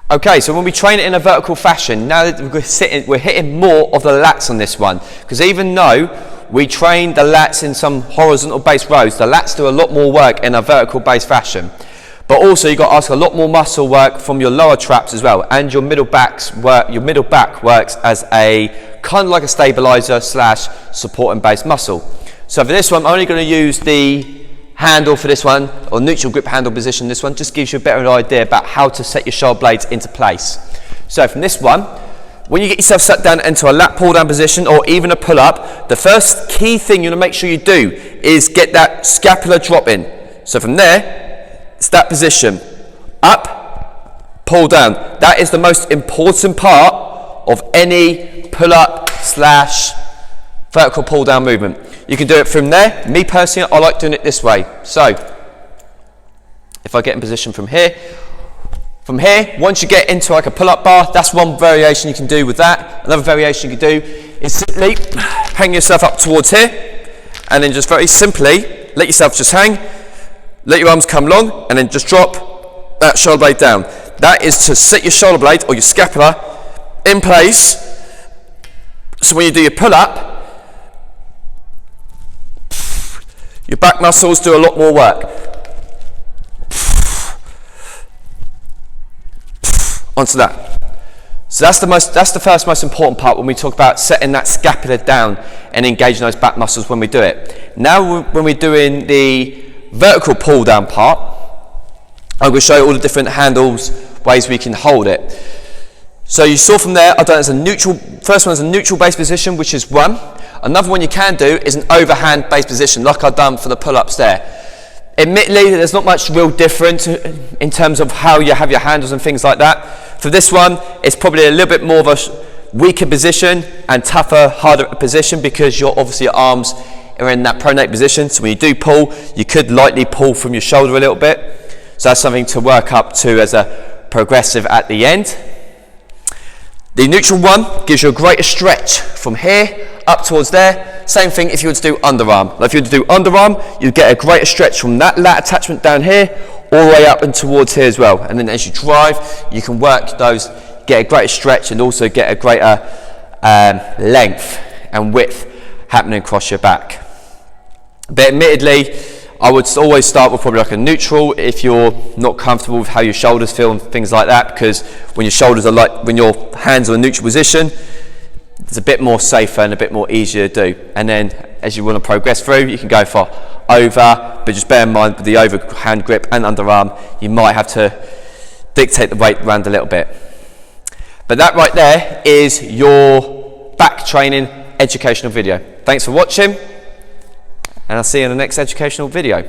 Okay, so when we train it in a vertical fashion, now that we're hitting more of the lats on this one, because even though we train the lats in some horizontal based rows, the lats do a lot more work in a vertical based fashion. But also you've got to ask a lot more muscle work from your lower traps as well, and your middle back works as a kind of like a stabilizer / supporting based muscle. So for this one, I'm only going to use the handle for this one, or neutral grip handle position. This one just gives you a better idea about how to set your shoulder blades into place. So from this one, when you get yourself sat down into a lat pull down position or even a pull up, the first key thing you want to make sure you do is get that scapular drop in. So from there, it's that position, up, pull down. That is the most important part of any pull up / vertical pull down movement. You can do it from there. Me personally, I like doing it this way. So if I get in position from here, once you get into like a pull-up bar, that's one variation you can do with that. Another variation you can do is simply hang yourself up towards here, and then just very simply let yourself just hang, let your arms come long, and then just drop that shoulder blade down. That is to set your shoulder blade or your scapula in place, so when you do your pull-up, your back muscles do a lot more work. Onto that. So that's the first most important part when we talk about setting that scapula down and engaging those back muscles when we do it. Now when we're doing the vertical pull down part, I'm going to show you all the different handles, ways we can hold it. So you saw from there, I've done it as a neutral, first one is a neutral base position, which is one. Another one you can do is an overhand base position, like I've done for the pull-ups there. Admittedly, there's not much real difference in terms of how you have your handles and things like that. For this one, it's probably a little bit more of a weaker position and tougher, harder position, because your arms are in that pronate position. So when you do pull, you could lightly pull from your shoulder a little bit. So that's something to work up to as a progressive at the end. The neutral one gives you a greater stretch from here up towards there. Same thing if you were to do underarm. Now if you were to do underarm, you get a greater stretch from that lat attachment down here all the way up and towards here as well. And then as you drive, you can work those, get a greater stretch and also get a greater length and width happening across your back. But admittedly, I would always start with probably like a neutral if you're not comfortable with how your shoulders feel and things like that, because when your shoulders are when your hands are in a neutral position, it's a bit more safer and a bit more easier to do. And then as you want to progress through, you can go for over, but just bear in mind with the overhand grip and underarm, you might have to dictate the weight around a little bit. But that right there is your back training educational video. Thanks for watching, and I'll see you in the next educational video.